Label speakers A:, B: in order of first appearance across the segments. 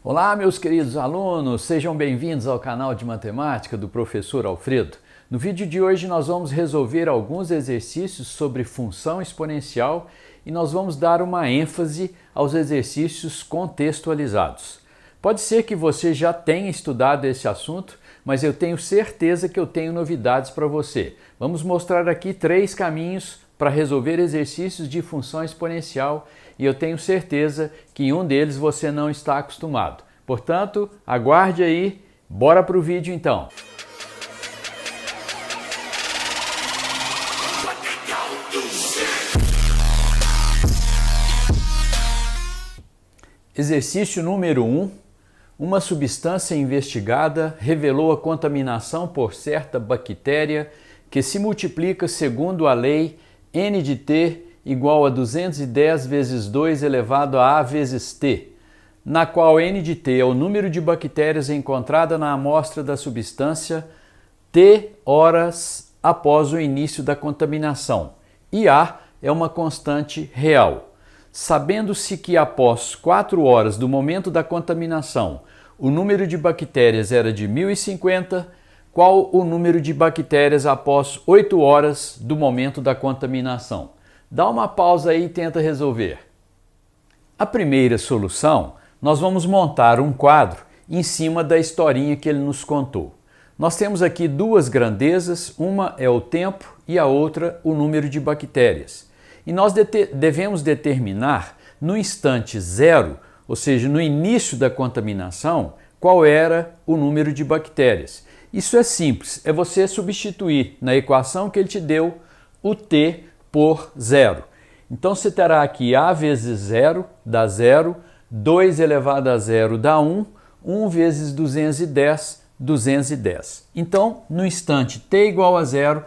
A: Olá, meus queridos alunos, sejam bem-vindos ao canal de matemática do professor Alfredo. No vídeo de hoje nós vamos resolver alguns exercícios sobre função exponencial e nós vamos dar uma ênfase aos exercícios contextualizados. Pode ser que você já tenha estudado esse assunto, mas eu tenho certeza que eu tenho novidades para você. Vamos mostrar aqui 3 caminhos para resolver exercícios de função exponencial e eu tenho certeza que em um deles você não está acostumado. Portanto, aguarde aí, bora para o vídeo então. Exercício número 1. Uma substância investigada revelou a contaminação por certa bactéria que se multiplica segundo a lei N de T igual a 210 vezes 2 elevado a A vezes T, na qual N de T é o número de bactérias encontrada na amostra da substância T horas após o início da contaminação, e A é uma constante real. Sabendo-se que após 4 horas do momento da contaminação, o número de bactérias era de 1050, qual o número de bactérias após 8 horas do momento da contaminação? Dá uma pausa aí e tenta resolver. A primeira solução, nós vamos montar um quadro em cima da historinha que ele nos contou. Nós temos aqui 2 grandezas, uma é o tempo e a outra o número de bactérias. E nós devemos determinar no instante zero, ou seja, no início da contaminação, qual era o número de bactérias. Isso é simples, é você substituir na equação que ele te deu o T por zero. Então você terá aqui A vezes zero dá 0, 2 elevado a 0 dá 1, 1 vezes 210, 210. Então, no instante T igual a 0,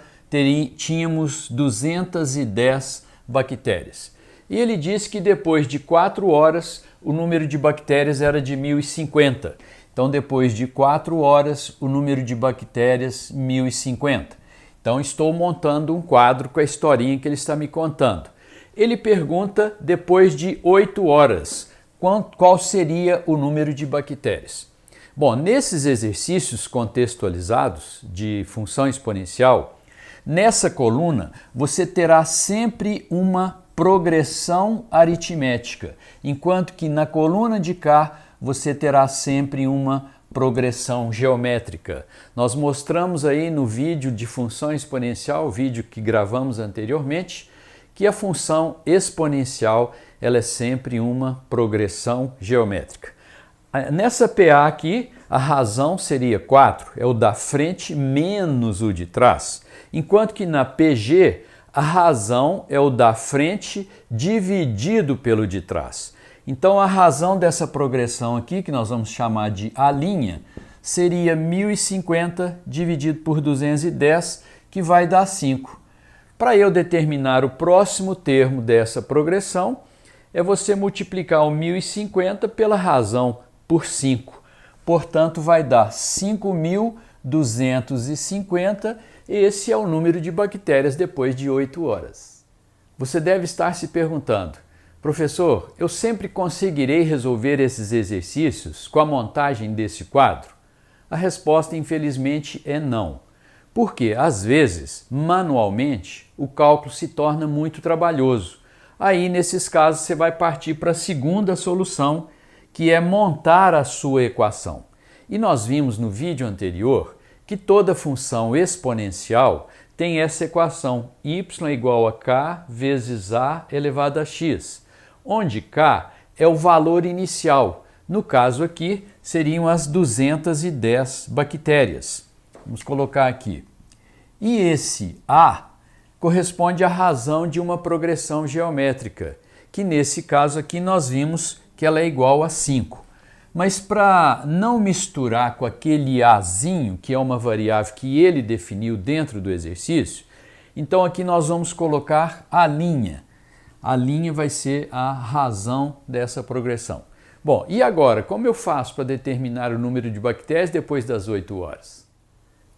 A: tínhamos 210 bactérias. E ele disse que depois de 4 horas o número de bactérias era de 1050. Então, depois de 4 horas, o número de bactérias, 1050. Então, estou montando um quadro com a historinha que ele está me contando. Ele pergunta, depois de 8 horas, qual seria o número de bactérias? Bom, nesses exercícios contextualizados de função exponencial, nessa coluna você terá sempre uma progressão aritmética, enquanto que na coluna de cá você terá sempre uma progressão geométrica. Nós mostramos aí no vídeo de função exponencial, o vídeo que gravamos anteriormente, que a função exponencial ela é sempre uma progressão geométrica. Nessa PA aqui, a razão seria 4, é o da frente menos o de trás, enquanto que na PG, a razão é o da frente dividido pelo de trás. Então, a razão dessa progressão aqui, que nós vamos chamar de A', seria 1050 dividido por 210, que vai dar 5. Para eu determinar o próximo termo dessa progressão, é você multiplicar o 1050 pela razão por 5. Portanto, vai dar 5.250. Esse é o número de bactérias depois de 8 horas. Você deve estar se perguntando, professor, eu sempre conseguirei resolver esses exercícios com a montagem desse quadro? A resposta, infelizmente, é não. Porque, às vezes, manualmente, o cálculo se torna muito trabalhoso. Aí, nesses casos, você vai partir para a segunda solução, que é montar a sua equação. E nós vimos no vídeo anterior que toda função exponencial tem essa equação y igual a k vezes a elevado a x, onde k é o valor inicial. No caso aqui, seriam as 210 bactérias. Vamos colocar aqui. E esse a corresponde à razão de uma progressão geométrica, que nesse caso aqui nós vimos que ela é igual a 5. Mas para não misturar com aquele azinho, que é uma variável que ele definiu dentro do exercício, então aqui nós vamos colocar a linha. A linha vai ser a razão dessa progressão. Bom, e agora, como eu faço para determinar o número de bactérias depois das 8 horas?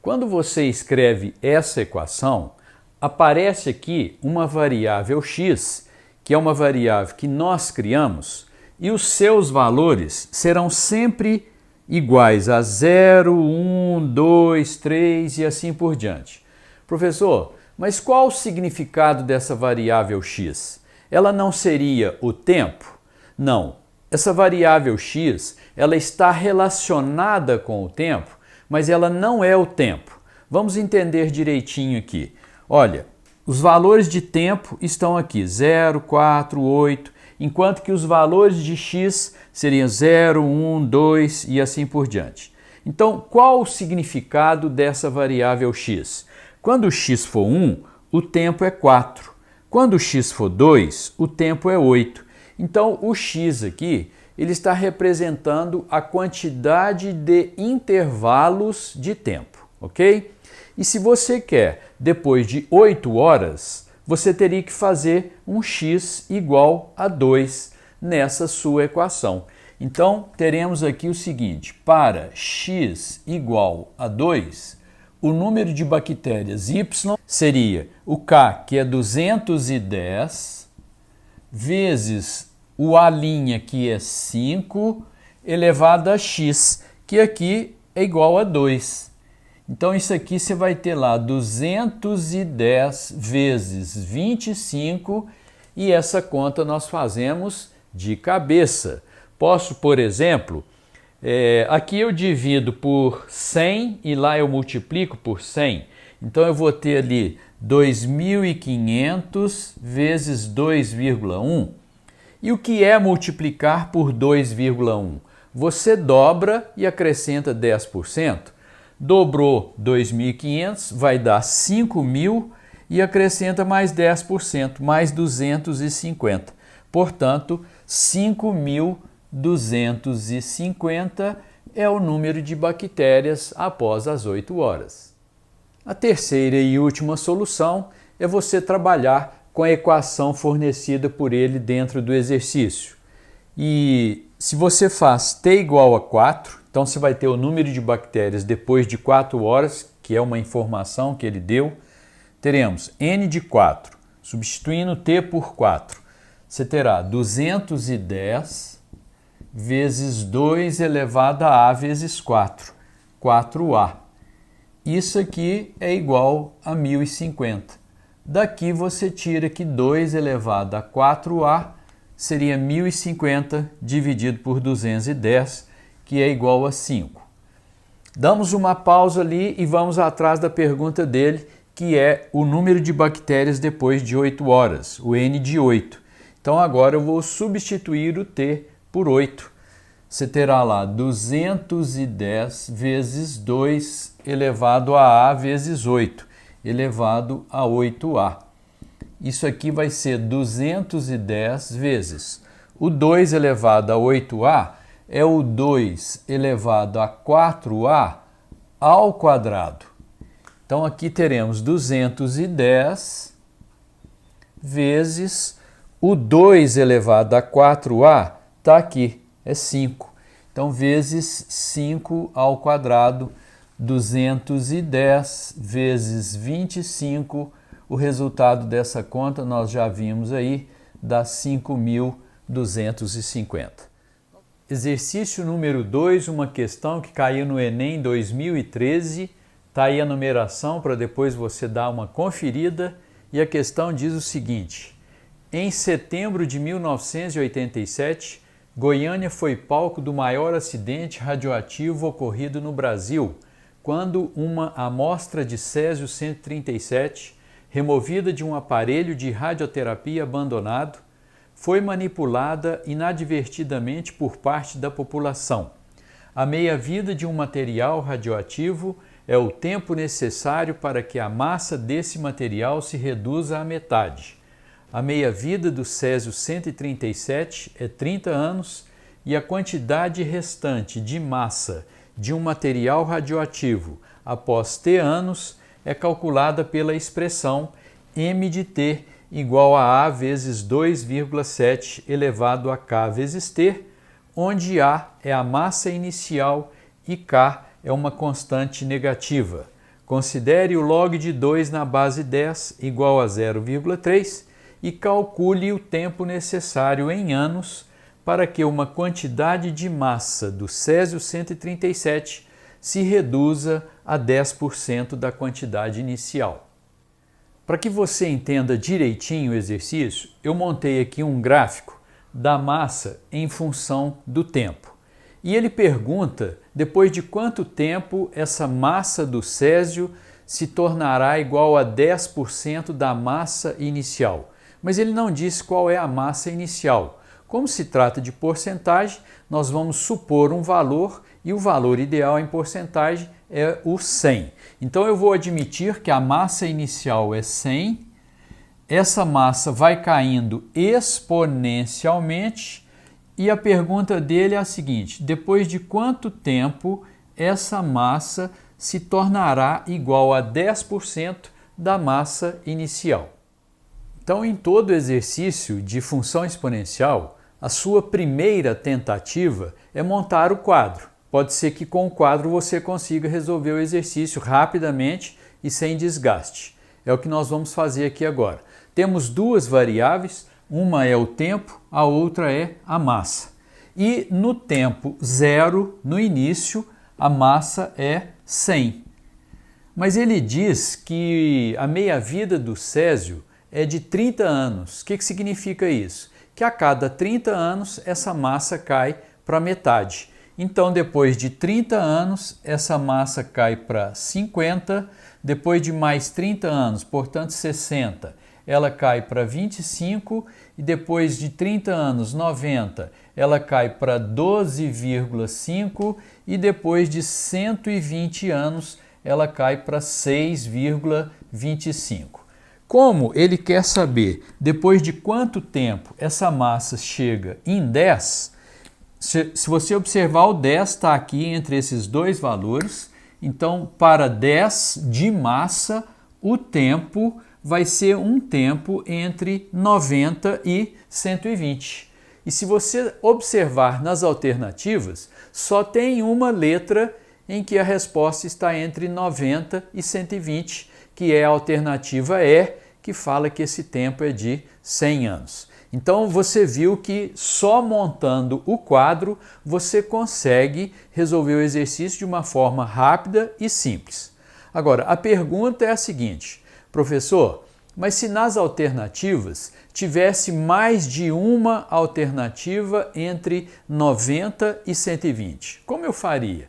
A: Quando você escreve essa equação, aparece aqui uma variável x, que é uma variável que nós criamos, e os seus valores serão sempre iguais a 0, 1, 2, 3 e assim por diante. Professor, mas qual o significado dessa variável x? Ela não seria o tempo? Não. Essa variável x, ela está relacionada com o tempo, mas ela não é o tempo. Vamos entender direitinho aqui. Olha, os valores de tempo estão aqui, 0, 4, 8, enquanto que os valores de x seriam 0, 1, 2 e assim por diante. Então, qual o significado dessa variável x? Quando x for 1, o tempo é 4. Quando x for 2, o tempo é 8. Então, o x aqui, ele está representando a quantidade de intervalos de tempo, ok? E se você quer, depois de 8 horas, você teria que fazer um x igual a 2 nessa sua equação. Então, teremos aqui o seguinte, para x igual a 2, o número de bactérias y seria o K, que é 210, vezes o A', que é 5, elevado a x, que aqui é igual a 2. Então, isso aqui você vai ter lá 210 vezes 25 e essa conta nós fazemos de cabeça. Posso, por exemplo, aqui eu divido por 100 e lá eu multiplico por 100. Então, eu vou ter ali 2.500 vezes 2,1. E o que é multiplicar por 2,1? Você dobra e acrescenta 10%. Dobrou 2.500, vai dar 5.000 e acrescenta mais 10%, mais 250. Portanto, 5.250 é o número de bactérias após as 8 horas. A terceira e última solução é você trabalhar com a equação fornecida por ele dentro do exercício. E se você faz t igual a 4, então você vai ter o número de bactérias depois de 4 horas, que é uma informação que ele deu. Teremos n de 4, substituindo t por 4. Você terá 210 vezes 2 elevado a vezes 4, 4a. Isso aqui é igual a 1050. Daqui você tira que 2 elevado a 4a seria 1050 dividido por 210, que é igual a 5. Damos uma pausa ali e vamos atrás da pergunta dele, que é o número de bactérias depois de 8 horas, o N de 8. Então agora eu vou substituir o T por 8. Você terá lá 210 vezes 2 elevado a vezes 8, elevado a 8a. Isso aqui vai ser 210 vezes o 2 elevado a 8a, é o 2 elevado a 4a ao quadrado. Então, aqui teremos 210 vezes o 2 elevado a 4a, está aqui, é 5. Então, vezes 5 ao quadrado, 210 vezes 25, o resultado dessa conta nós já vimos aí, dá 5.250. Exercício número 2, uma questão que caiu no Enem 2013. Está aí a numeração para depois você dar uma conferida. E a questão diz o seguinte: em setembro de 1987, Goiânia foi palco do maior acidente radioativo ocorrido no Brasil, quando uma amostra de césio-137, removida de um aparelho de radioterapia abandonado, foi manipulada inadvertidamente por parte da população. A meia-vida de um material radioativo é o tempo necessário para que a massa desse material se reduza à metade. A meia-vida do césio-137 é 30 anos e a quantidade restante de massa de um material radioativo após T anos é calculada pela expressão m de T igual a vezes 2,7 elevado a K vezes T, onde A é a massa inicial e K é uma constante negativa. Considere o log de 2 na base 10 igual a 0,3 e calcule o tempo necessário em anos para que uma quantidade de massa do Césio-137 se reduza a 10% da quantidade inicial. Para que você entenda direitinho o exercício, eu montei aqui um gráfico da massa em função do tempo. E ele pergunta depois de quanto tempo essa massa do Césio se tornará igual a 10% da massa inicial. Mas ele não diz qual é a massa inicial. Como se trata de porcentagem, nós vamos supor um valor e o valor ideal em porcentagem é o 100. Então eu vou admitir que a massa inicial é 100, essa massa vai caindo exponencialmente e a pergunta dele é a seguinte: depois de quanto tempo essa massa se tornará igual a 10% da massa inicial? Então, em todo exercício de função exponencial, a sua primeira tentativa é montar o quadro. Pode ser que com o quadro você consiga resolver o exercício rapidamente e sem desgaste. É o que nós vamos fazer aqui agora. Temos duas variáveis, uma é o tempo, a outra é a massa. E no tempo zero, no início, a massa é 100. Mas ele diz que a meia-vida do Césio é de 30 anos. O que significa isso? Que a cada 30 anos essa massa cai para metade. Então, depois de 30 anos, essa massa cai para 50, depois de mais 30 anos, portanto 60, ela cai para 25 e depois de 30 anos, 90, ela cai para 12,5 e depois de 120 anos, ela cai para 6,25. Como ele quer saber depois de quanto tempo essa massa chega em 10, se você observar, o 10 está aqui entre esses dois valores. Então, para 10 de massa, o tempo vai ser um tempo entre 90 e 120. E se você observar nas alternativas, só tem uma letra em que a resposta está entre 90 e 120, que é a alternativa E, que fala que esse tempo é de 100 anos. Então você viu que só montando o quadro você consegue resolver o exercício de uma forma rápida e simples. Agora, a pergunta é a seguinte: professor, mas se nas alternativas tivesse mais de uma alternativa entre 90 e 120, como eu faria?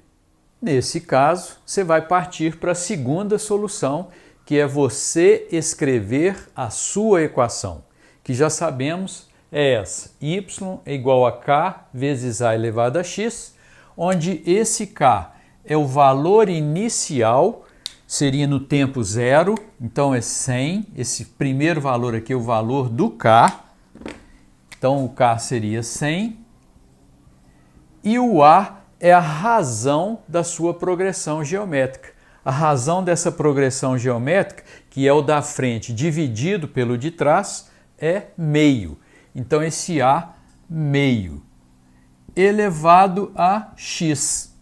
A: Nesse caso, você vai partir para a segunda solução, que é você escrever a sua equação, que já sabemos é essa: y é igual a k vezes a elevado a x, onde esse k é o valor inicial, seria no tempo zero, então é 100, esse primeiro valor aqui é o valor do k, então o k seria 100, e o a é a razão da sua progressão geométrica. A razão dessa progressão geométrica, que é o da frente dividido pelo de trás, é meio. Então esse a meio elevado a x.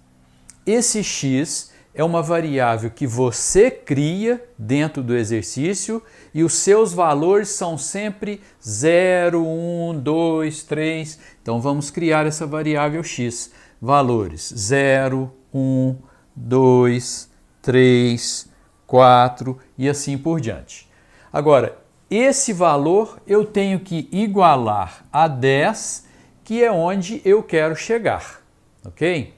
A: Esse x é uma variável que você cria dentro do exercício e os seus valores são sempre 0, 1, 2, 3. Então vamos criar essa variável x. Valores 0, 1, 2, 3, 4 e assim por diante. Agora, esse valor eu tenho que igualar a 10, que é onde eu quero chegar, ok?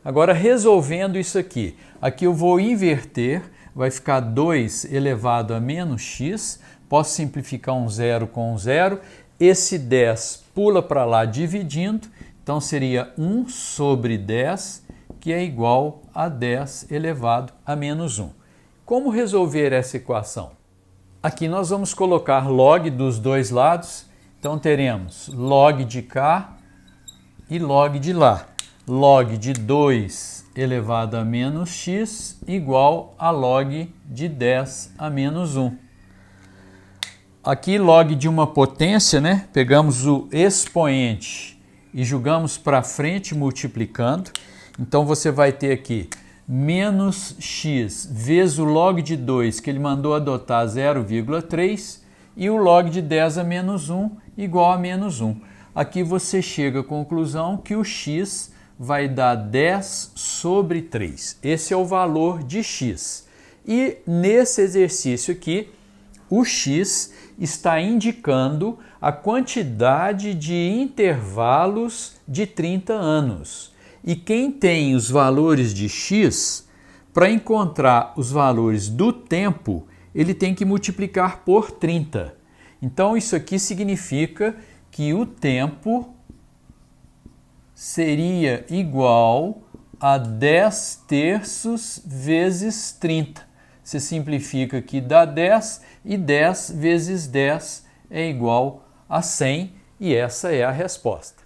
A: Agora, resolvendo isso aqui eu vou inverter, vai ficar 2 elevado a menos x, posso simplificar um zero com um zero, esse 10 pula para lá dividindo, então seria 1 sobre 10, que é igual a 10 elevado a menos 1. Como resolver essa equação? Aqui nós vamos colocar log dos dois lados, então teremos log de cá e log de lá. Log de 2 elevado a menos x igual a log de 10 a menos 1. Aqui log de uma potência, né? Pegamos o expoente e jogamos para frente multiplicando. Então você vai ter aqui menos x vezes o log de 2, que ele mandou adotar 0,3, e o log de 10 a menos 1 igual a menos 1. aqui você chega à conclusão que o x vai dar 10 sobre 3. Esse é o valor de x. E nesse exercício aqui, o x está indicando a quantidade de intervalos de 30 anos. E quem tem os valores de x, para encontrar os valores do tempo, ele tem que multiplicar por 30. Então, isso aqui significa que o tempo seria igual a 10 terços vezes 30. Você simplifica que dá 10 e 10 vezes 10 é igual a 100 e essa é a resposta.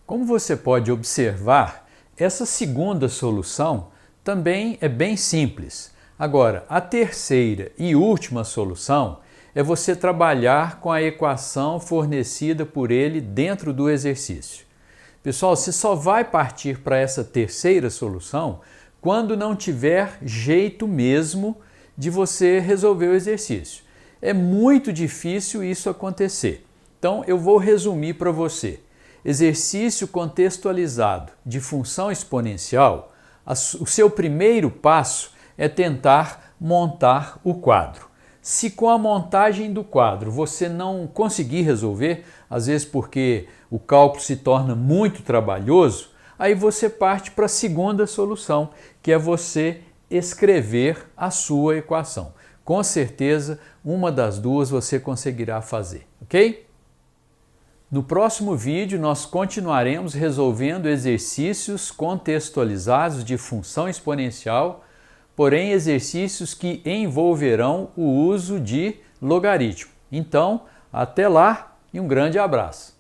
A: Como você pode observar, essa segunda solução também é bem simples. Agora, a terceira e última solução é você trabalhar com a equação fornecida por ele dentro do exercício. Pessoal, você só vai partir para essa terceira solução quando não tiver jeito mesmo de você resolver o exercício. É muito difícil isso acontecer. Então, eu vou resumir para você. Exercício contextualizado de função exponencial, o seu primeiro passo é tentar montar o quadro. Se com a montagem do quadro você não conseguir resolver, às vezes porque o cálculo se torna muito trabalhoso, aí você parte para a segunda solução, que é você escrever a sua equação. Com certeza, uma das duas você conseguirá fazer, ok? No próximo vídeo, nós continuaremos resolvendo exercícios contextualizados de função exponencial, porém exercícios que envolverão o uso de logaritmo. Então, até lá e um grande abraço!